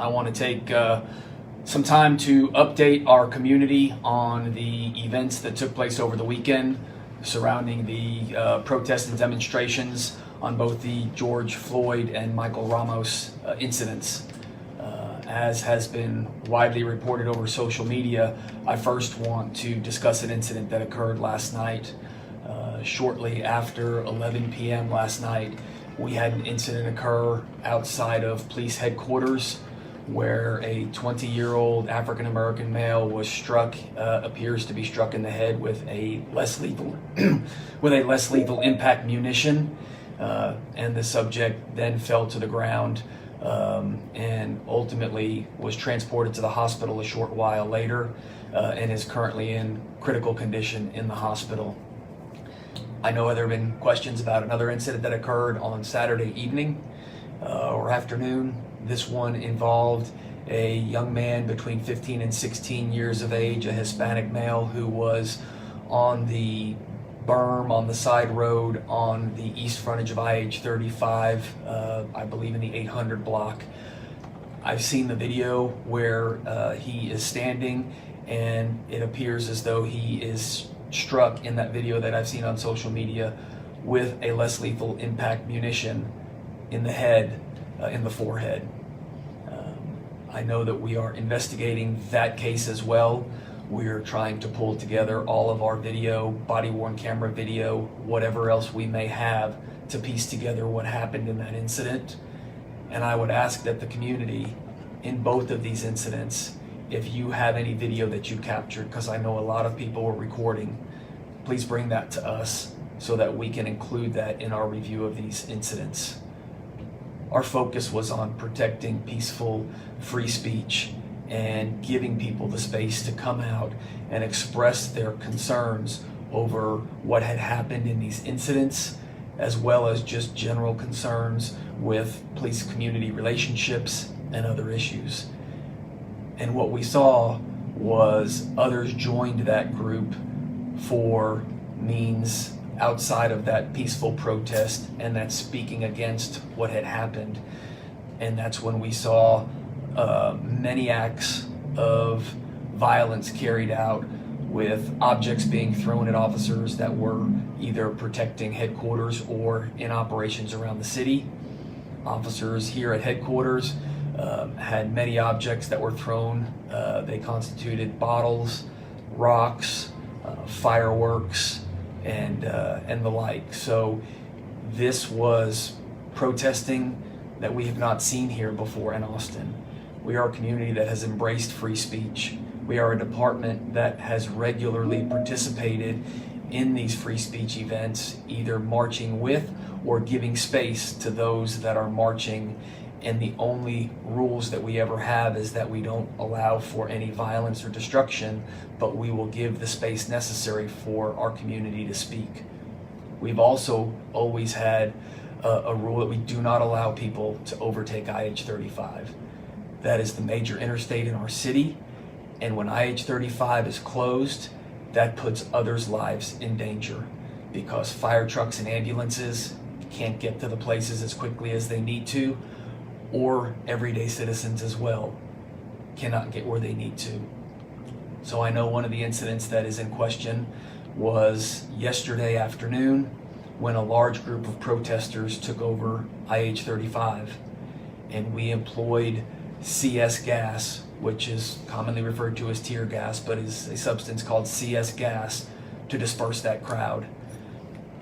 I want to take some time to update our community on the events that took place over the weekend surrounding the protests and demonstrations on both the George Floyd and Michael Ramos incidents. As has been widely reported over social media, I first want to discuss an incident that occurred last night. Shortly after 11 p.m. last night, we had an incident occur outside of police headquarters where a 20-year-old African-American male was struck, appears to be struck in the head with a less lethal impact munition, and the subject then fell to the ground and ultimately was transported to the hospital a short while later and is currently in critical condition in the hospital. I know there have been questions about another incident that occurred on Saturday evening or afternoon. This one involved a young man between 15 and 16 years of age, a Hispanic male who was on the berm on the side road on the east frontage of IH-35, I believe in the 800 block. I've seen the video where he is standing, and it appears as though he is struck in that video that I've seen on social media with a less lethal impact munition in the head, in the forehead. I know that we are investigating that case as well. We're trying to pull together all of our video, body-worn camera video, whatever else we may have to piece together what happened in that incident. And I would ask that the community in both of these incidents, if you have any video that you captured, because I know a lot of people were recording, please bring that to us so that we can include that in our review of these incidents. Our focus was on protecting peaceful, free speech and giving people the space to come out and express their concerns over what had happened in these incidents, as well as just general concerns with police-community relationships and other issues. And what we saw was others joined that group for means outside of that peaceful protest and that speaking against what had happened. And that's when we saw many acts of violence carried out, with objects being thrown at officers that were either protecting headquarters or in operations around the city. Officers here at headquarters had many objects that were thrown. They constituted bottles, rocks, fireworks, and the like. So this was protesting that we have not seen here before in Austin. We are a community that has embraced free speech. We are a department that has regularly participated in these free speech events, either marching with or giving space to those that are marching. And the only rules that we ever have is that we don't allow for any violence or destruction, but we will give the space necessary for our community to speak. We've also always had a rule that we do not allow people to overtake IH-35. That is the major interstate in our city, and when IH-35 is closed, that puts others' lives in danger because fire trucks and ambulances can't get to the places as quickly as they need to, or everyday citizens as well cannot get where they need to. So I know one of the incidents that is in question was yesterday afternoon when a large group of protesters took over IH-35, and we employed CS gas, which is commonly referred to as tear gas, but is a substance called CS gas, to disperse that crowd.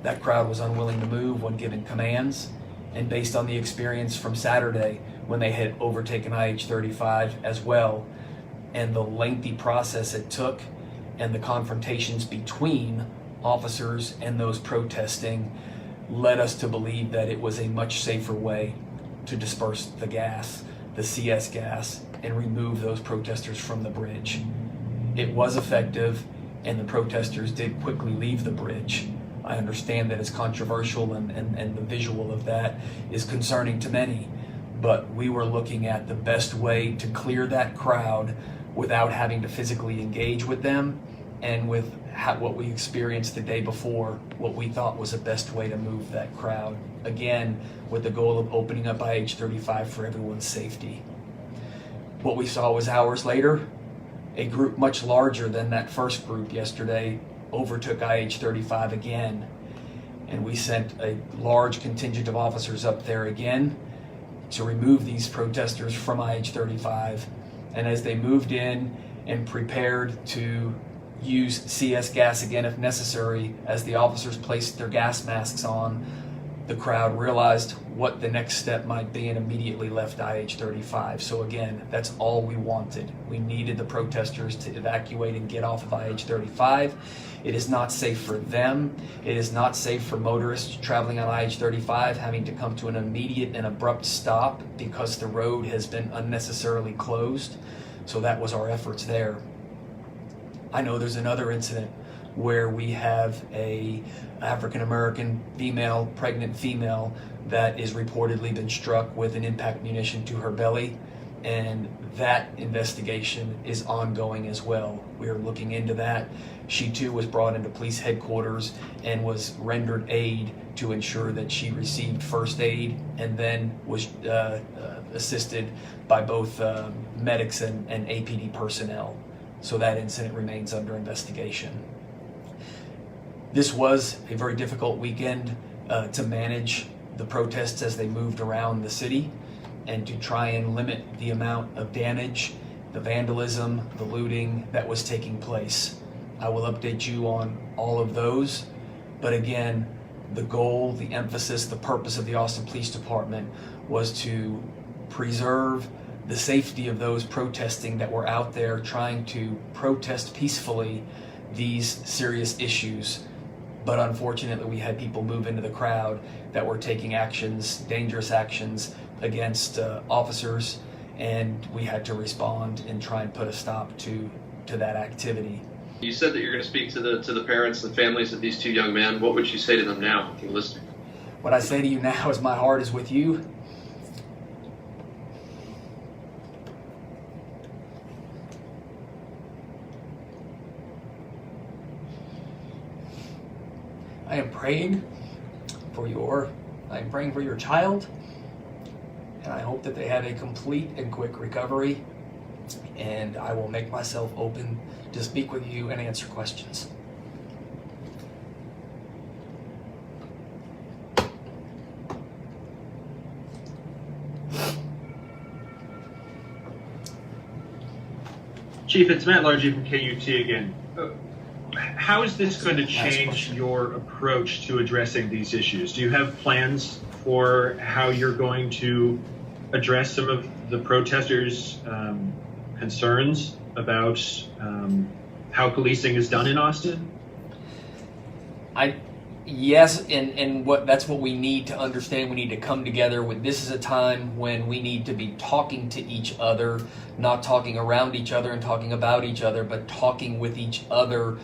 That crowd was unwilling to move when given commands, and based on the experience from Saturday when they had overtaken IH-35 as well, and the lengthy process it took, and the confrontations between officers and those protesting, led us to believe that it was a much safer way to disperse the gas, the CS gas, and remove those protesters from the bridge. It was effective, and the protesters did quickly leave the bridge. I understand that it's controversial, and the visual of that is concerning to many, but we were looking at the best way to clear that crowd without having to physically engage with them, and with what we experienced the day before, what we thought was the best way to move that crowd. Again, with the goal of opening up IH-35 for everyone's safety. What we saw was hours later, a group much larger than that first group yesterday overtook IH-35 again. And we sent a large contingent of officers up there again to remove these protesters from IH-35. And as they moved in and prepared to use CS gas again if necessary, as the officers placed their gas masks on, the crowd realized what the next step might be and immediately left IH-35. So again, that's all we wanted. We needed the protesters to evacuate and get off of IH-35. It is not safe for them. It is not safe for motorists traveling on IH-35 having to come to an immediate and abrupt stop because the road has been unnecessarily closed. So that was our efforts there. I know there's another incident where we have a African-American female, pregnant female, that is reportedly been struck with an impact munition to her belly, and that investigation is ongoing as well. We are looking into that. She too was brought into police headquarters and was rendered aid to ensure that she received first aid, and then was assisted by both medics and APD personnel. So that incident remains under investigation. This was a very difficult weekend to manage the protests as they moved around the city and to try and limit the amount of damage, the vandalism, the looting that was taking place. I will update you on all of those, but again, the goal, the emphasis, the purpose of the Austin Police Department was to preserve the safety of those protesting that were out there trying to protest peacefully these serious issues. But unfortunately, we had people move into the crowd that were taking actions, dangerous actions against officers, and we had to respond and try and put a stop to that activity. You said that you're going to speak to the parents and families of these two young men. What would you say to them now if you're listening? What I say to you now is my heart is with you. I am praying for your child, and I hope that they have a complete and quick recovery, and I will make myself open to speak with you and answer questions. Chief, it's Matt Largy from KUT again. How is this going to change your approach to addressing these issues? Do you have plans for how you're going to address some of the protesters' concerns about how policing is done in Austin? Yes, and that's what we need to understand. We need to come together. This is a time when we need to be talking to each other, not talking around each other and talking about each other, but talking with each other,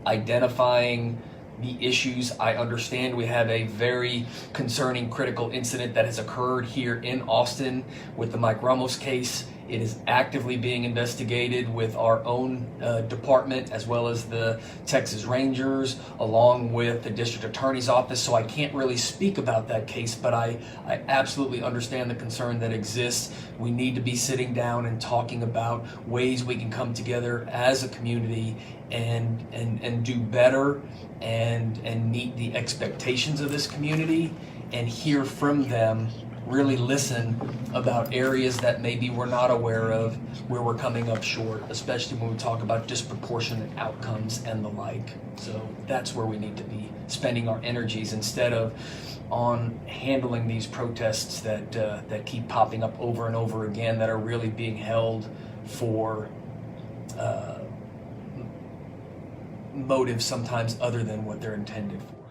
identifying the issues. I understand we have a very concerning, critical incident that has occurred here in Austin with the Mike Ramos case. It is actively being investigated with our own department, as well as the Texas Rangers, along with the district attorney's office. So I can't really speak about that case, but I absolutely understand the concern that exists. We need to be sitting down and talking about ways we can come together as a community and do better and meet the expectations of this community and hear from them. Really listen about areas that maybe we're not aware of, where we're coming up short, especially when we talk about disproportionate outcomes and the like. So that's where we need to be spending our energies instead of on handling these protests that keep popping up over and over again, that are really being held for motives sometimes other than what they're intended for.